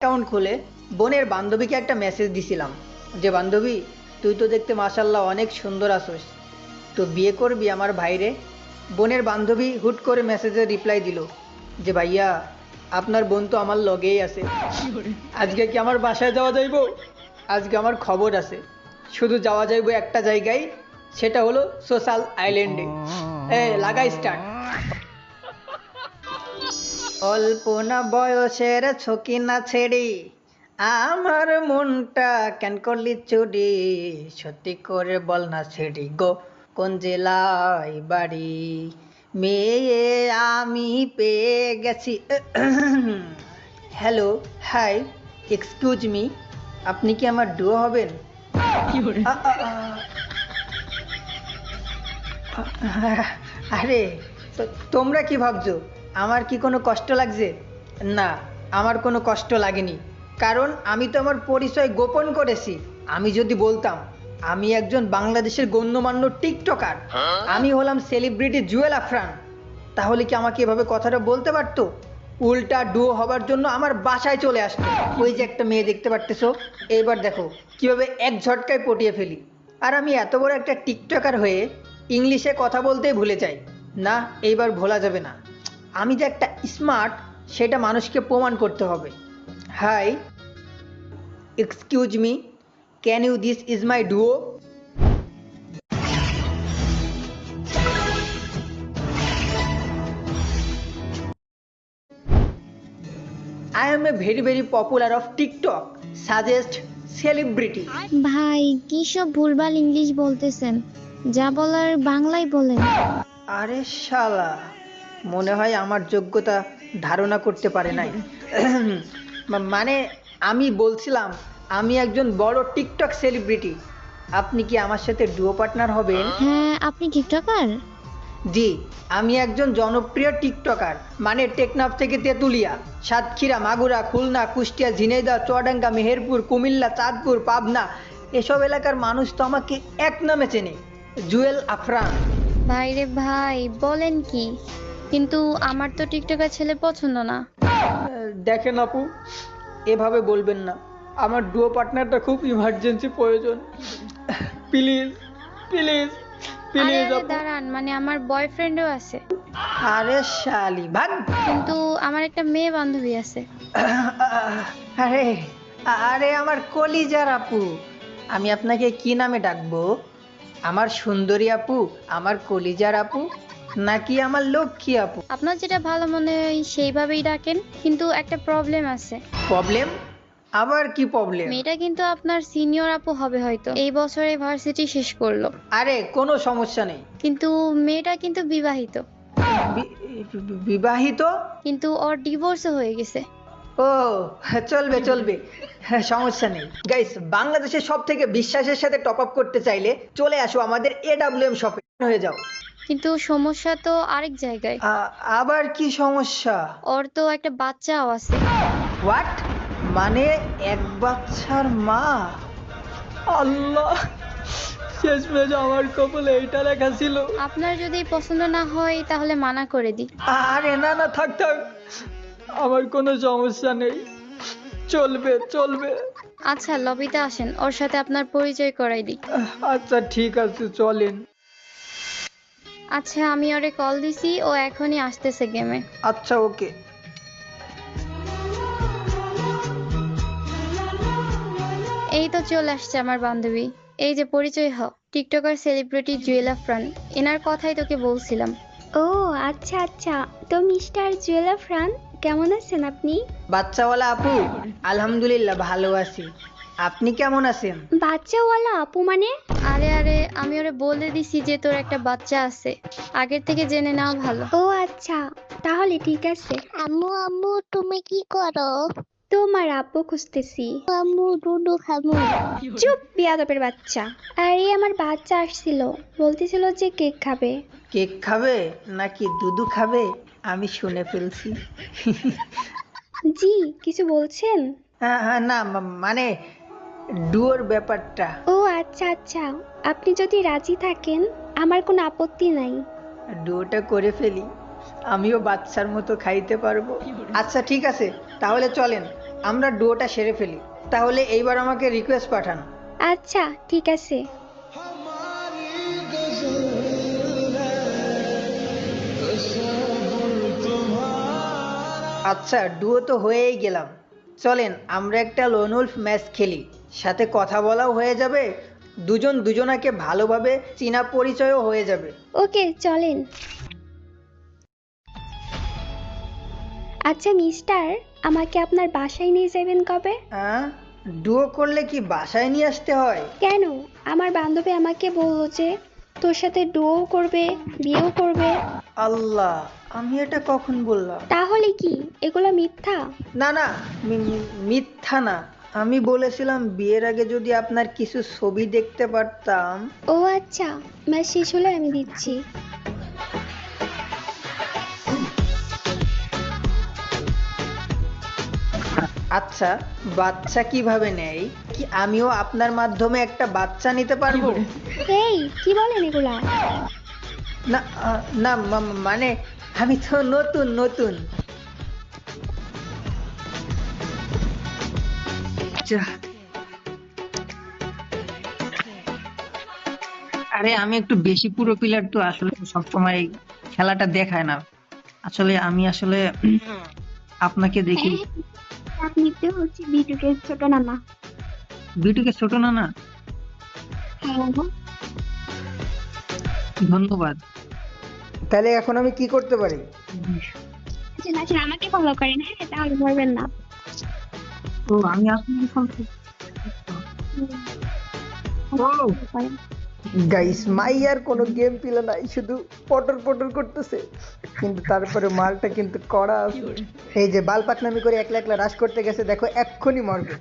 Account খুলে বোনের বান্ধবীকে একটা মেসেজ দিছিলাম যে, বান্ধবী তুই তো দেখতে মাশাল্লাহ অনেক সুন্দর আছোস, তো বিয়ে করবি আমার ভাইরে? বোনের বান্ধবী হুট করে মেসেজে রিপ্লাই দিল যে, ভাইয়া আপনার বোন তো আমার লগেই আছে, আজকে কি আমার বাসায় যাওয়া যাইব? আজকে আমার খবর আছে, শুধু যাওয়া যাইব একটা জায়গায়, সেটা হলো সোশ্যাল আইল্যান্ডে। লাগাই স্টার্ট। অল্প না বয়সের ছকি না ছেড়ে আমার মনটা কেন করলি চুরি, সত্যি করে বল না ছেড়ি গো, কোন জেলায় বাড়ি? মেয়ে আমি পেয়ে গেছি। হ্যালো, হাই, এক্সকিউজ মি, আপনি কি আমার ডুও হবেন? আ, আ, আ, আরে, তোমরা কি ভাবছো আমার কি কোনো কষ্ট লাগছে? না, আমার কোনো কষ্ট লাগেনি, কারণ আমি তো আমার পরিচয় গোপন করেছি। আমি যদি বলতাম আমি একজন বাংলাদেশের গণ্যমান্য টিকটকার, আমি হলাম সেলিব্রিটি জুয়েল আফরান, তাহলে কি আমাকে এভাবে কথাটা বলতে পারতো? উল্টা ডুও হবার জন্য আমার বাসায় চলে আসতো। ওই যে একটা মেয়ে দেখতে পারতেছো, এইবার দেখো কিভাবে এক ঝটকায় পটিয়ে ফেলি। আর আমি এত বড় একটা টিকটকার হয়ে ইংলিশে কথা বলতেই ভুলে যাই। না, এইবার ভোলা যাবে না, আমি যে একটা স্মার্ট সেটা মানুষকে প্রমাণ করতে হবে। Hi, excuse me, can you this is my duo? I am a very very popular of TikTok. Suggest celebrity. ভাই কি সব ভুলভাল ইংলিশ বলতেছেন, যা বলার বাংলায় বলেন। আরে শালা, মনে হয় আমার যোগ্যতা ধারণা করতে পারে নাই। মানে আমি বলছিলাম আমি একজন বড় টিকটক সেলিব্রিটি, আপনি কি আমার সাথে ডুও পার্টনার হবেন? হ্যাঁ, আপনি টিকটকার? জি, আমি একজন জনপ্রিয় টিকটকার, মানে টেকনাফ থেকে তেঁতুলিয়া, সাতক্ষীরা, মাগুরা, খুলনা, কুষ্টিয়া, ঝিনাইদহ, চুয়াডাঙ্গা, মেহেরপুর, কুমিল্লা, চাঁদপুর, পাবনা, এসব এলাকার মানুষ তো আমাকে এক নামে চেনে, জুয়েল আফরান। ভাই রে ভাই, বলেন কি? কিন্তু আমার তো টিকটকার ছেলে পছন্দ না। দেখেন আপু, এভাবে বলবেন না, আমার ডুও পার্টনারটা খুব ইমার্জেন্সি প্রয়োজন, প্লিজ প্লিজ আরে প্লিজ আরে আপু। দাঁড়ান, মানে আমার বয়ফ্রেন্ডও আছে, আরে শালি ভাগ। কিন্তু আমার একটা মেয়ে বান্ধবী আছে। আরে, আরে আমার কলিজার আপু, আমি আপনাকে কি নামে ডাকবো? আমার সুন্দরী আপু, আমার কলিজার আপু, নাকি আমার লক্ষ্মী আপু? আপনার যেটা ভালো মনে হয় সেইভাবেই ডাকেন, কিন্তু একটা প্রবলেম আছে। প্রবলেম? আবার কি প্রবলেম? মেয়েটা কিন্তু আপনার সিনিয়র আপু হবে, হয়তো এই বছরে ভার্সিটি শেষ করলো। আরে কোনো সমস্যা নেই। কিন্তু মেয়েটা কিন্তু বিবাহিত, বিবাহিত? কিন্তু ওর ডিভোর্সও হয়ে গেছে। ও, চলবে চলবে, সমস্যা নেই। গাইস, বাংলাদেশের সব থেকে বিশ্বাসের সাথে টপ আপ করতে চাইলে চলে আসো আমাদের AWM শপে হয়ে যাও। কিন্তু সমস্যা তো আরেক জায়গায়। আবার কি সমস্যা? ওর তো একটা বাচ্চাও আছে। হোয়াট? মানে এক বাচ্চার মা? আল্লাহ, শেষমেশ আমার কপালে এইটা লেখা ছিল। আপনার যদি পছন্দ না হয় তাহলে মানা করে দিই। আরে না না, থাক থাক, আমার কোনো সমস্যা নেই, চলবে চলবে। আচ্ছা, লবিতে আসেন, ওর সাথে আপনার পরিচয় করাই দিই। আচ্ছা ঠিক আছে, চলেন। আচ্ছা, আমি ওরে কল দিছি, ও এখনই আসতেছে গেমে। আচ্ছা ওকে। এই তো চলে আসছে আমার বান্ধবী। এই যে পরিচয় হ, টিকটকার সেলিব্রিটি জুয়েল আফরান। এনার কথাই তোকে বলছিলাম। ও আচ্ছা আচ্ছা, তো মিস্টার জুয়েল আফরান, কেমন আছেন আপনি? বাচ্চাওয়ালা আপু, আলহামদুলিল্লাহ ভালো আছি, আপনি কেমন আছেন? বাচ্চাওয়ালা আপু মানে? আরে আরে, আমি ওরে বলে দিছি যে তোর একটা বাচ্চা আছে, আগের থেকে জেনে নেওয়া ভালো। ও আচ্ছা, তাহলে ঠিক আছে। আম্মু আম্মু তুমি কি করো? তোমার আপু খুঁজতেছি। আম্মু দুধু খামু। চুপ বিয়াদবের বাচ্চা। আরে আমার বাচ্চা আসছিল, বলতেছিল যে কেক খাবে। কেক খাবে নাকি দুধু খাবে আমি শুনে ফেলছি। জি, কিছু বলছেন? হ্যাঁ হ্যাঁ, না মানে ডুয়োর ব্যাপারটা। ও আচ্ছা আচ্ছা, আপনি যদি রাজি থাকেন আমার কোনো আপত্তি নাই। ডুয়োটা করে ফেলি, আমিও বাচ্চার মতো খাইতে পারবো। আচ্ছা ঠিক আছে, তাহলে চলেন, আমরা ডুয়োটা সেরে ফেলি। তাহলে এইবার আমাকে রিকোয়েস্ট পাঠান। আচ্ছা ঠিক আছে। আচ্ছা, ডুয়ো তো হয়েই গেলাম। চলেন আমরা একটা লোন উলফ ম্যাচ খেলি, সাথে কথা বলাও হয়ে যাবে, দুজন দুজনাকে ভালোভাবে চেনা পরিচয়ও হয়ে যাবে। ওকে চলেন। আচ্ছা মিস্টার, আমাকে আপনার বাসায় নিয়ে যাবেন কবে? হ্যাঁ, ডুয়ো করলে কি বাসায় নিয়ে আসতে হয়? কেন? আমার বান্ধবী আমাকে বললো যে তোর সাথে ডুও করবে, বিয়েও করবে। আল্লাহ, আমি এটা কখন বললাম? তাহলে কি এগুলো মিথ্যা? না না, মিথ্যা না। আমি বলেছিলাম বিয়ের আগে যদি আপনার কিছু ছবি দেখতে পারতাম। ও আচ্ছা, ম্যাচ শেষ হলে আমি দিচ্ছি। আচ্ছা, বাচ্চা কিভাবে নেয়? কি আমিও আপনার মাধ্যমে একটা বাচ্চা নিতে পারবো? এই কি বলেন এগুলা? না না, মানে আমি তো নতুন নতুন। আরে আমি একটু বেশি পুরো প্লেয়ার, তো আসলে সবসময় খেলাটা দেখায় না। আসলে আমি আসলে আপনাকে দেখি। আপনি তো হচ্ছে বিটুকের ছোট নানা। বিটুকে ছোট না না? হ্যাঁ ধন্যবাদ। তাহলে এখন আমি কি করতে পারি? আচ্ছা আচ্ছা, আমাকে ফলো করেন, হ্যাঁ তাহলে মরবেন না। তো আমি আপনাকে ফোন গাইস, মাইয়ার কোনো গেম পিলে নাই, শুধু পটর পটর করতেছে, কিন্তু তারপরে মালটা কিন্তু কড়া আছে। এই যে বাল পাকনামি করে একলা একলা রাশ করতে গেছে, দেখো এক্ষুনি মরবে।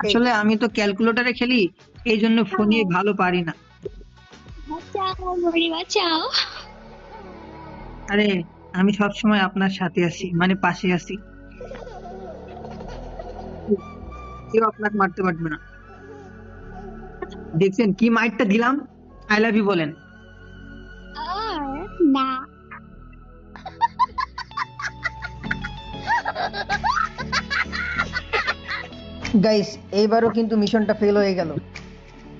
আসলে আমি তো ক্যালকুলেটরে খেলি, এই জন্য ফোনে ভালো পারি না। বাঁচাও মরি বাঁচাও। আরে আমি সব সময় আপনার সাথে আছি, মানে পাশে আছি, কেউ আপনাকে মারতে পারবে না। দেখছেন কি মাইরটা দিলাম? আই লাভ ইউ বলেন। আর না। গাইস, এইবারও কিন্তু মিশনটা ফেল হয়ে গেল।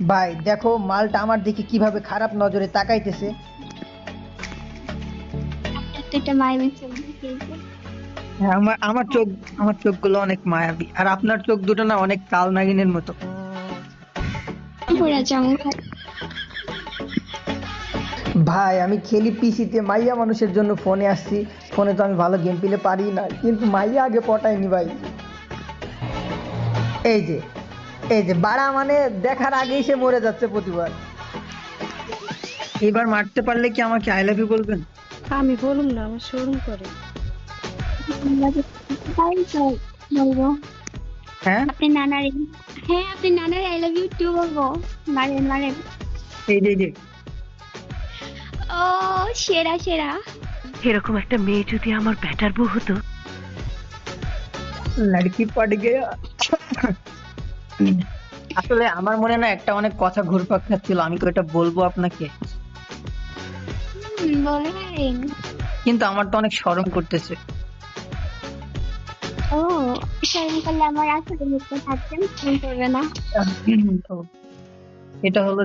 ভাই দেখো মালটা আমার দিকে কিভাবে খারাপ নজরে তাকাইতেছে। একটা মায়ের চোখ দেখেছে। হ্যাঁ, আমার চোখগুলো অনেক মায়াবী, আর আপনার চোখ দুটো না অনেক কাল নাগিনের মতো। পুরা জঙ্গল। ভাই আমি খেলি পিসিতে, মাইয়া মানুষের জন্য ফোনে আসছি। ফোনে তো আমি ভালো গেম প্লে পারি না, কিন্তু মাইয়া আগে পটায়নি ভাই। এই যে বাড়া মানে দেখার আগেই সে মরে যাচ্ছে প্রতিবার। এবার মারতে পারলে কি আমাকে আই লাভ ইউ বলবেন? আমি বলুম না, আমার শোরুম করে। বলবো হ্যাঁ, আপনি নানারে, হ্যাঁ আপনি নানারে আই লাভ ইউ টু বলবো। মারেন মারেন। এই যে ও সেরা সেরা। এরকম একটা মেয়ে যদি আমার ব্যাটার বউ হতো। লড়কি পট গয়া। আসলে আমার মনে না একটা অনেক কথা ঘুরপাক খাচ্ছিল, আমি তো এটা বলবো আপনাকে, বলেন। কিন্তু আমার তো অনেক শরম করতেছে। ও শরম করলে আমার আসলে মুখে থাকতেন, ফোন করবে না। তো এটা হলো